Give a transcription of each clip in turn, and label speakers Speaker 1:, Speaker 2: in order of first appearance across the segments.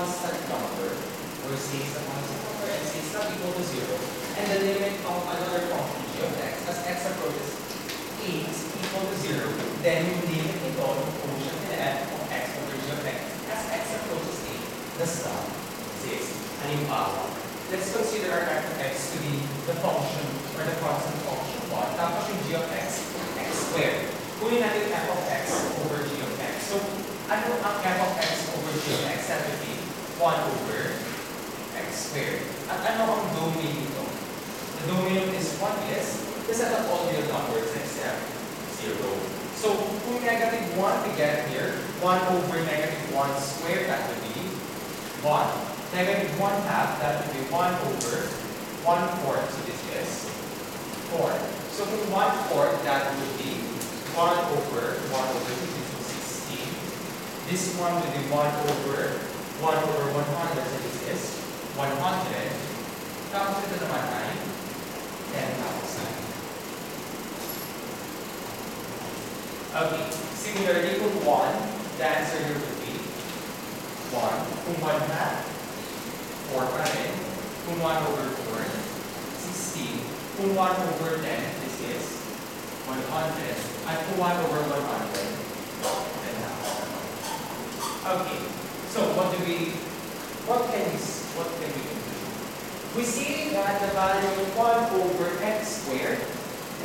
Speaker 1: constant number, or c is a constant number, and c is not equal to 0, and the limit of another function g of x, as x approaches a is equal to 0, then yung limit ito ng function nila f of x over g of x, as x approaches a, does not exist. Halimbawa, let's consider our f of x to be the function, or the constant function 1, tapos yung g of x, x squared. Kunin natin f of x over g of x. So, ano ang f of x over g of x? That would be 1 over x squared. At ano ang domain nito? The domain of this one is the set of all real numbers except 0. So, kung negative 1 we get here, 1 over negative 1 squared, that would be 1. Negative 1 half, that would be 1 over 1/4. So, this is 4. So, kung 1/4, that would be 1 over 2, so 16. This one will be 1 over 100, so this is 100. Tapos ito naman ay 10,000. Okay, similarly, kung 1, the answer here would be 1. Kung 1 half, 4 pa rin. Kung 1 over 4, 16. Kung 1 over 10, this is 100. At kung 1 over 100, 10,000. Okay, so what can we do? We see that the value of 1 over x squared,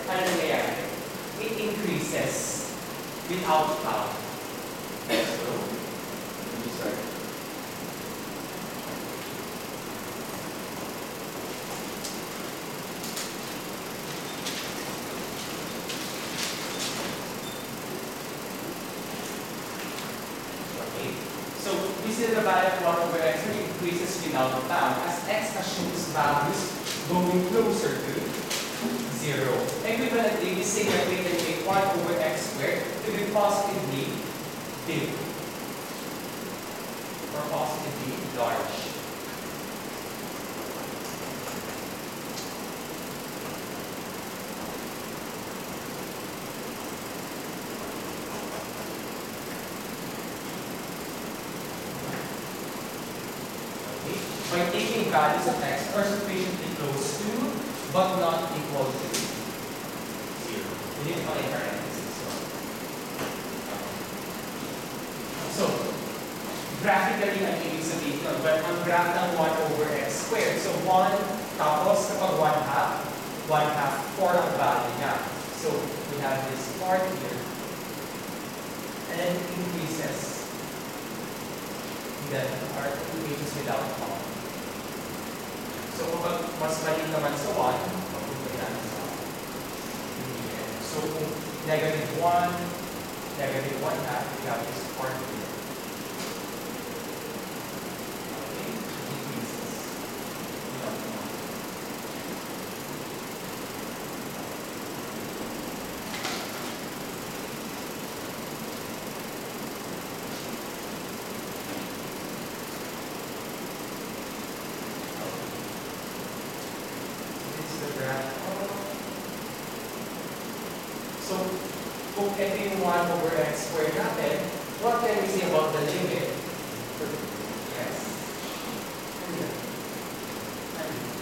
Speaker 1: ano nangyayari? It increases without count. So, sorry. So, we see the value of 1 over x increases without bound as x assumes values going closer to 0. Equivalently, we say that we can make 1 over x squared to be positively big or positively large. By taking values of x are sufficiently close to, but not equal to 0. We need to find parentheses. So, graphically, ang ibig sabihin nun, but ang graph ng 1 over x squared. So, 1, tapos kapag 1 half, 4 ang value niya. So, we have this part here, and it increases. Then, our equations without count. So, kapag mas maliit naman sa 1, papunta yan sa end. So, kung negative 1 half, we have this part here. Okay, increases. So, kung ito yung 1 over x squared natin, what can we say about the limit? Yes.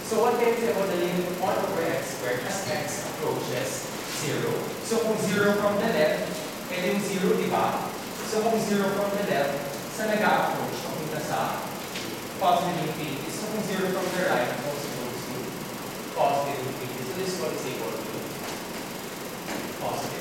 Speaker 1: So, what can we say about the limit of 1 over x squared as x approaches 0? So, kung 0 from the left, ito yung 0, di ba? So, kung 0 from the left, sa nag-approach, papunta sa positive infinity. So, kung 0 from the right, also goes to positive infinity. So, this one is equal to positive.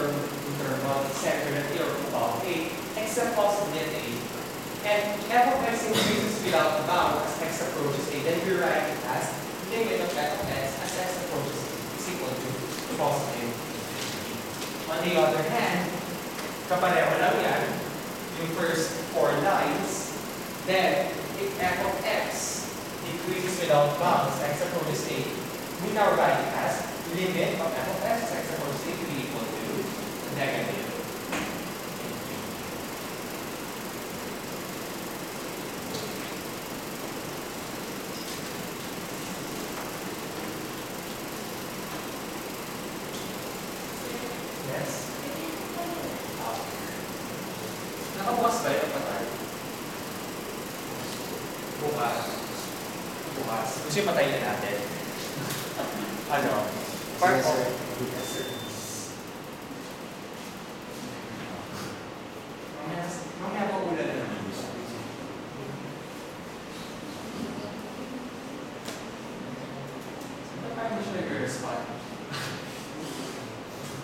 Speaker 1: internal center that you're about A, except possibly at A. And f of x increases without bound as x approaches A, then we write it as limit of f of x as x approaches A is equal to positive. On the other hand, kapareho lang yan, yung first 4 lines, then if f of x decreases without bounds, x approaches A, we now write it as limit of f of x as x approaches A to be equal to negative. Yes? Nakabukas ba yung patay? Bukas. Bukas. Gusto yung patayin na natin? Ano? Part of... Yes, sir. Mamaya pa ulan na naman. Sino tayo mo siya nag-respond?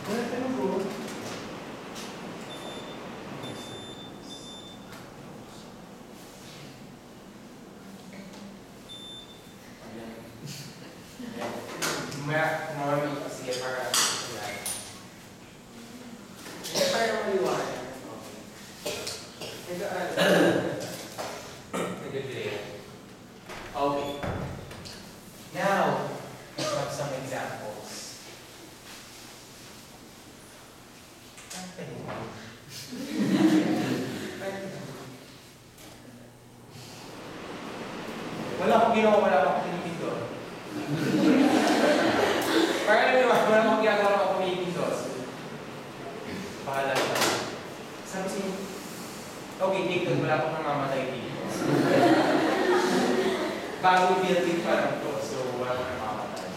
Speaker 1: Wala ka nung bro. Mamaya may sige para hindi para maliwanag. Okay. Now, we have some examples. Wala akong ginawa, wala akong pinipin doon. Parang alam mo, wala akong ginagawa, wala akong pinipin doon. Bahala siya. Sabi siya, okay, dito, wala akong namamatay dito. Bago building pa lang to, so wala akong namamatay.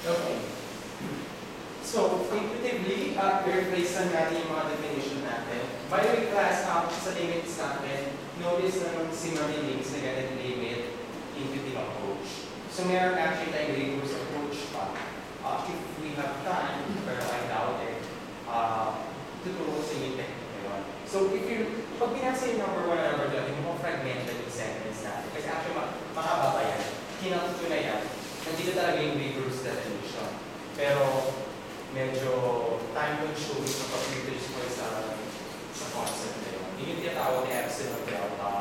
Speaker 1: Okay. So, intuitively, i-replace lang natin yung mga definition natin. By the way, class, sa limits natin, notice na nung simulating limits na ganit limit intuitive approach. So, meron actually tayong rigorous approach pa. If we have time, pero I doubt it, tuturo sa inyo technique na yun. So, pag pinasa yung number 1 and number 2, yung mga fragmented yung segments natin. Kasi actually, makababa yan. Kinatuto na yan. Nandito talaga yung rigorous definition. Pero, medyo time-consuming sa pag-introduce ko sa concept na yun. Yun yung tinatawag na epsilon delta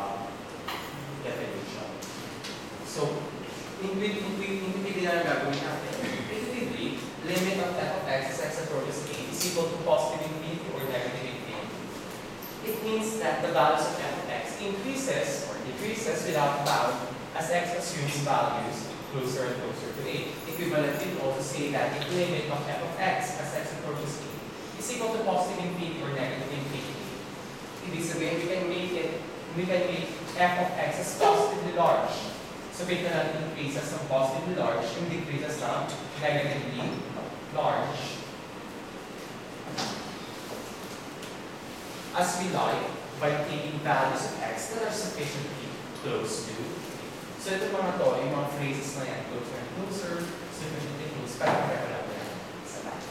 Speaker 1: definition. So, intuitively na gagawin natin. Intuitively, limit of f of x as x approaches a is equal to positive infinity or negative infinity. It means that the values of f of x increases or decreases without bound as x assumes values closer and closer to a. Equivalently, we also say that the limit of f of x as x approaches a is equal to positive infinity or negative infinity. Ibig sabihin, we can make f of x as positively large. So, bigla natin increases ng positively large, yung decreases ng negatively large. As we like, by taking values of x that are sufficiently close to. So, ito mga to, yung mga phrases na yan, closer and closer, sufficiently close, parang pareho lang yan sa lahat.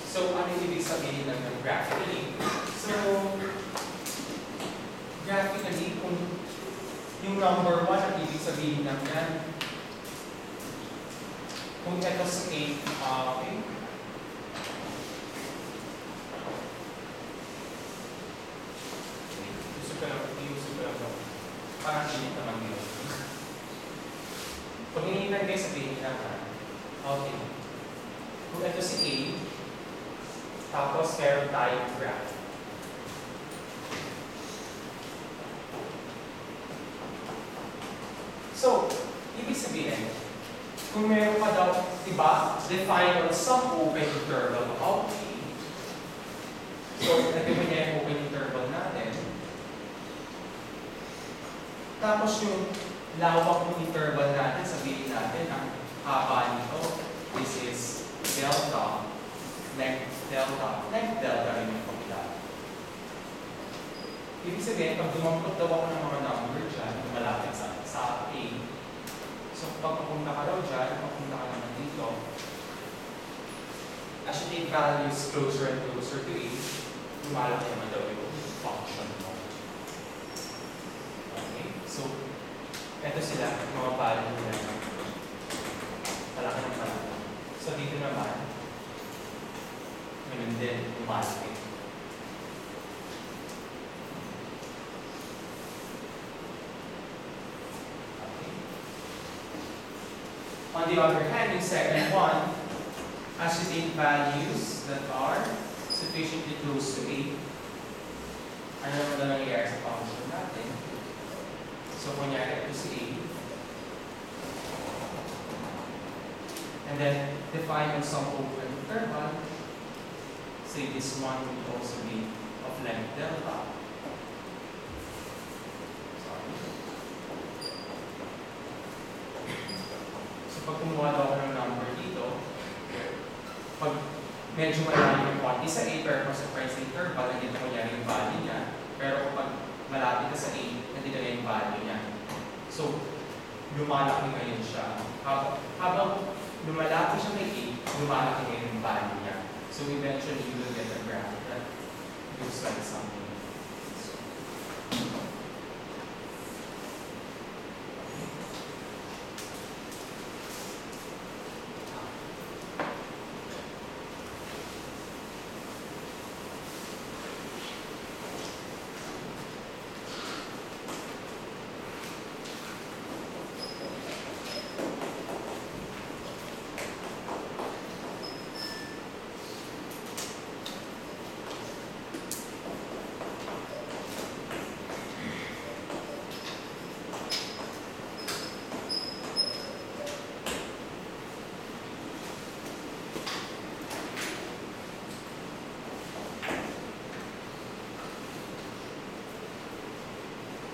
Speaker 1: So, ano yung ibig sabihin ng graphically? So, graphically, kung yung number 1, ang ibig sabihin lang yan, kung ito sa 8, okay? Iusap ko lang ito. Parang init naman yun. Kung hinihilan kayo, sabihin lang ha. Okay. Kung ito si A, tapos meron tayong graph. So, ibig sabihin, kung meron pa daw, diba, define on some open interval of A. So, nagawin niya yung open interval natin. Tapos yung lawak ng interval natin, sabihin natin, ang haba nito, this is delta, length delta rin yung pagkila. Ibig sabihin, pag dumampot daw ako ng mga number dyan, malapit sa A. So, pag pupunta ka daw dyan, pupunta ka naman dito. As you take values closer and closer to A, lumalaki naman daw yung function mo. Okay? So, eto sila, mga value nila. Palaki ng palaki. So, dito naman, ganun din, lumalaki. On the other hand, yung second one, as you take values that are sufficiently close to A, ano naman na nangyayari sa function natin? So, kunyari ito si A. And then, define on some open interval. Say this one will also be of length delta. Pag kumuha daw ako ng number dito, pag medyo malalim yung quantity sa A, pero sa price interval, nandito ko niya yung value niya. Pero pag malapit na sa A, nandito na yung value niya. So, lumalaki ngayon siya. Habang lumalaki siya kay A, lumalaki ngayon yung value niya. So, eventually, you will get a graph that looks like something.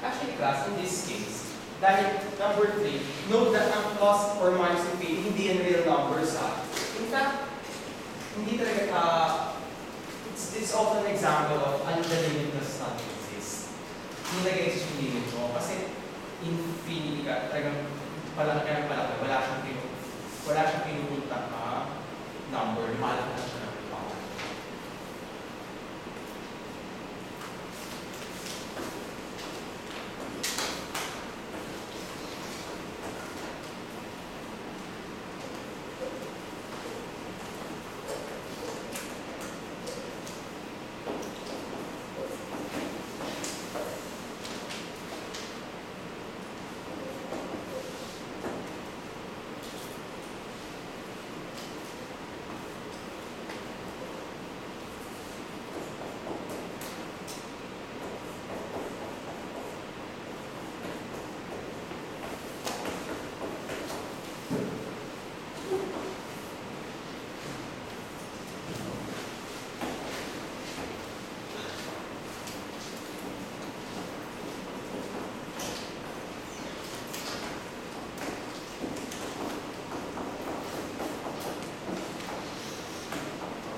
Speaker 1: Actually, class, in this case, Dahil, number 3, note that ang plus or minus infinity, hindi yan real numbers ha. In fact, hindi talaga, it's also an example of the limit does not exist. Hindi nag-exist yung limit mo. Kasi infinity ka, talagang palaki ng palaki, wala siyang pinupunta na number, lumalaki na siya ng power.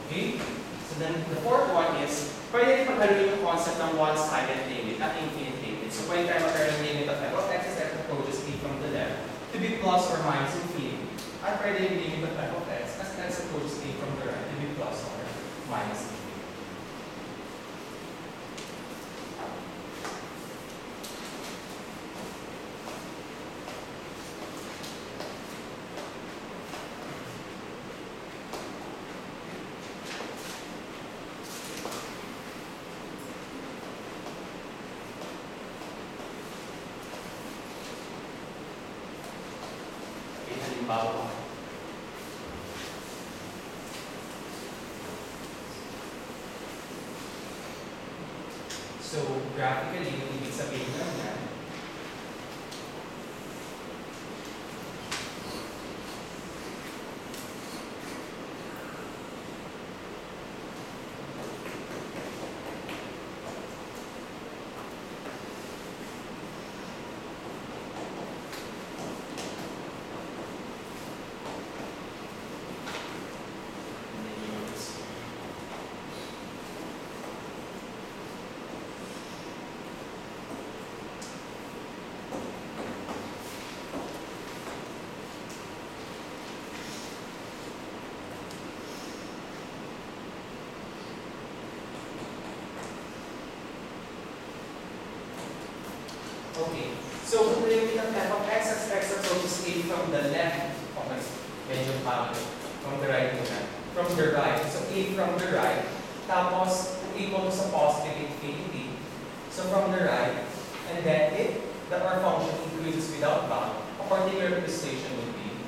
Speaker 1: Okay? So then the fourth one is, pwede rin paghaluin yung concept ng one-sided limit at infinite limit. So pwede tayo magkaroon ng limit of f of x as f approaches a from the left to be plus or minus infinity. At pwede yung limit of f of x as x approaches a from the right to be plus or minus infinity. Halimbawa, so graphically, yung ibig sabihin lang yan, okay, so the limit of f of x as x approaches a from the left, okay, medyo from the right muna, from the right, so a from the right, tapos equal to sa positive infinity, so from the right, and then if that our function increases without bound, a particular representation would be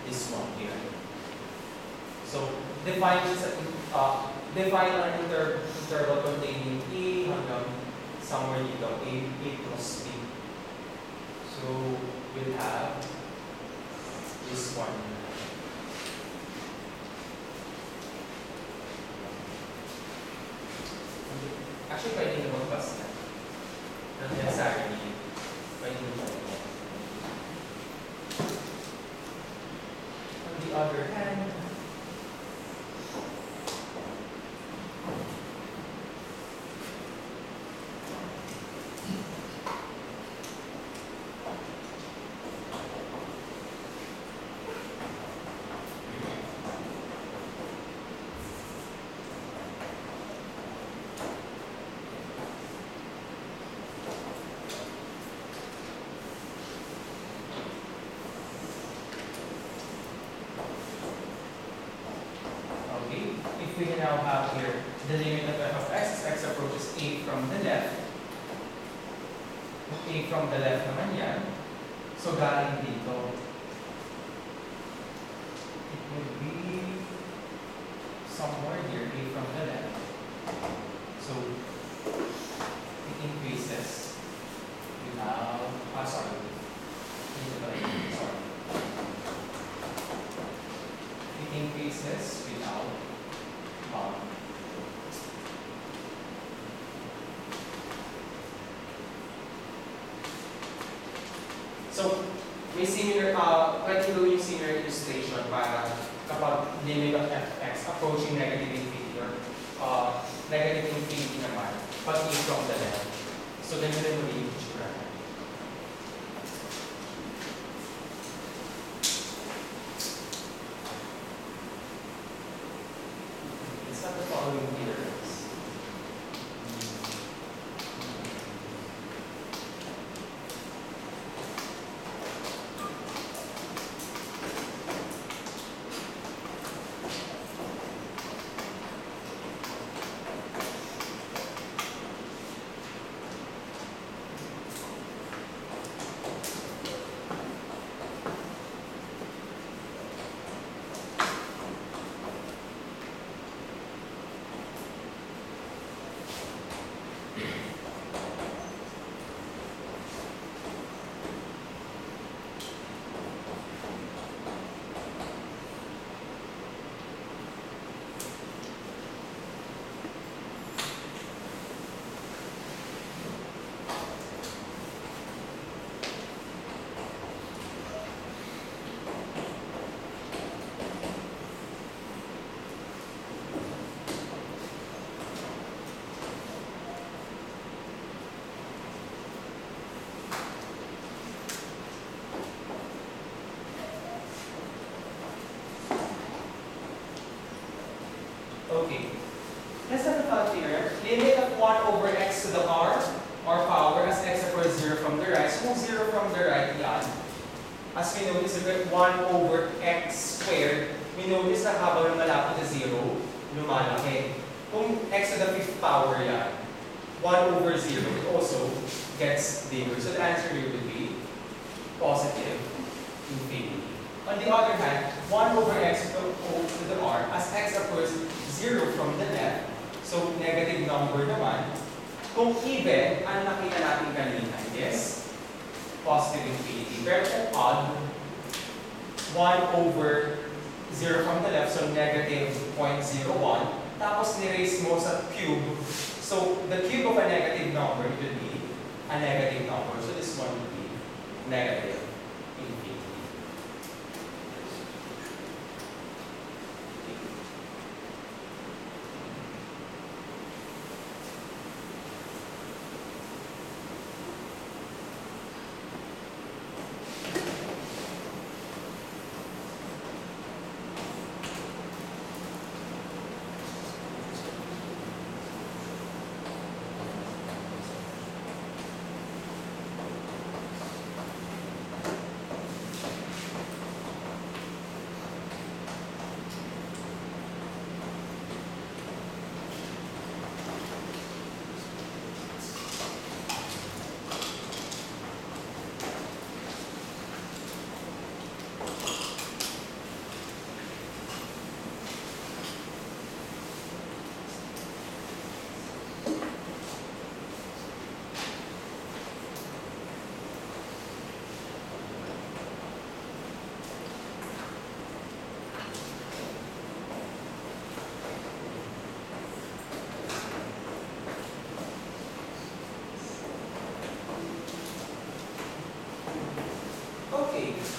Speaker 1: this one here. So define this define an interval containing a hanggang somewhere dito, a plus b. So we'll have this one. Actually, pwede na mag-pass na. Not necessarily. Pwede na mag-pass. On the other hand, we can now have here the limit of f of x as x approaches a from the left. A from the left naman yan. So galing dito, it would be somewhere here, a from the left. So it increases without, sorry. It increases without bound. So, may similar, pwede gawin yung similar illustration para kapag limit of fx approaching negative infinity or negative infinity naman, pag e from the left. So, ganun din mo yung picture. Let's have the following theorems. Okay. Let's have a thought here. Limit of 1 over x to the r, or power, as x equals 0 from the right. So, 0 from the right, yan. As we notice, if 1 over x squared, we notice na habang malapit na 0, lumalaki. Kung x to the 5th power yan, 1 over 0, it also gets bigger. So, the answer here would be positive infinity. On the other hand, 1 over x to the r, as x approaches 0 from the left, so negative number naman. Kung even, ang nakita natin kanina is positive infinity. Pero kung odd, 1 over 0 from the left, so negative 0.01. Tapos ni-raise mo sa cube. So the cube of a negative number, it would be a negative number. So this one would be negative infinity.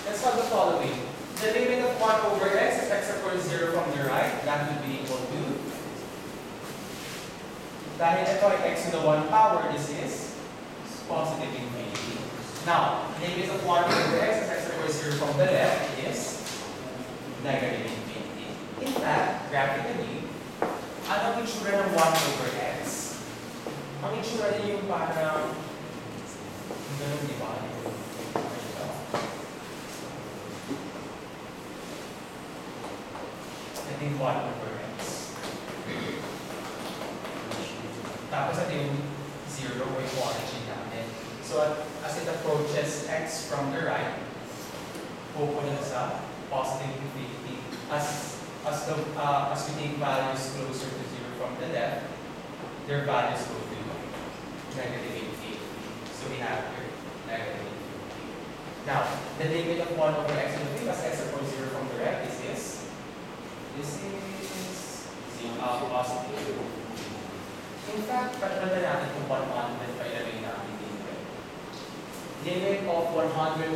Speaker 1: Let's have the following. The limit of 1 over x if x equals 0 from the right, that would be equal to, dahil ito ay x to the 1 power, this is positive infinity. Now, limit of 1 over x if x equals 0 from the left is negative infinity. In fact, graphically, ano ang itsura ng 1 over x? Ang itsura niya yung parang ganun, di ba? I think 1 over x. Tapos ito yung 0 o yung origin natin. So as it approaches x from the right, pupunta sa positive infinity. As we take values closer to 0 from the left, their values go to negative infinity. So we have here negative infinity. Now, the limit of 1 over x to the 5 as x approaches 0 from the right is this. This is positive. In fact, pagkakita natin kung 1 pa ilagay natin dito. limit of 100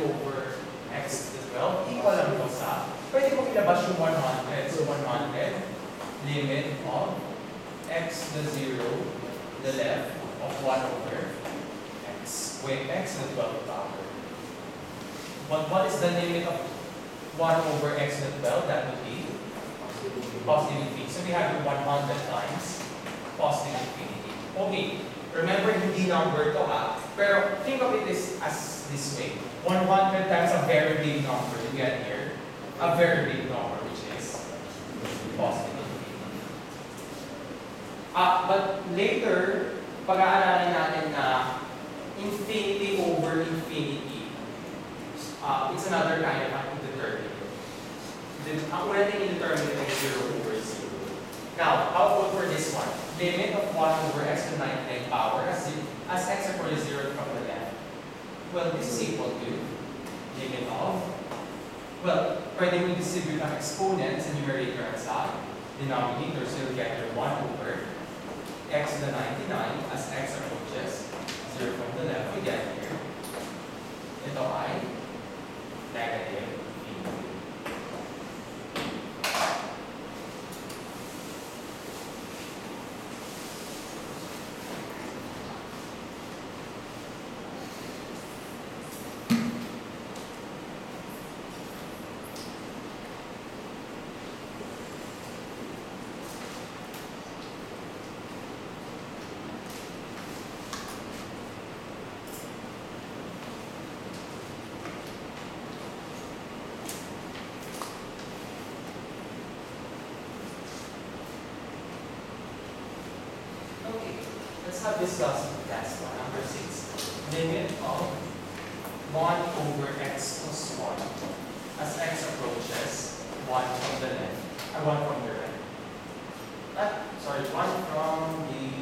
Speaker 1: over x to the 12 equal lang ito sa, pwede mong ilabas yung 100. So 100, limit of x to the 0, the left of 1 over x, with x to the 12th power. But what is the limit of 1 over x to the 12? That would be positive infinity. So we have 100 times positive infinity. Okay, remember hindi number to ha, pero think of it as this way. 100 times a very big number you get here. A very big number which is positive infinity. But later, pag-aaralan natin na infinity over infinity. It's another kind of indeterminate. Ang una natin indeterminate ay 0 over 0. Now, how about for this one? Limit of 1 over x to the 99th power as x approaches 0 from the left. Well, this is equal to limit of, well, pwede mo distribute ang exponents and numerator at sa denominator. So you'll get your 1 over x to the 99 as x approaches 0 from the left. We get here. Ito ay negative infinity. Let's have discussed test one, number 6. Limit of 1 over x plus 1 as x approaches 1 from the left, 1 from the right. Sorry, 1 from the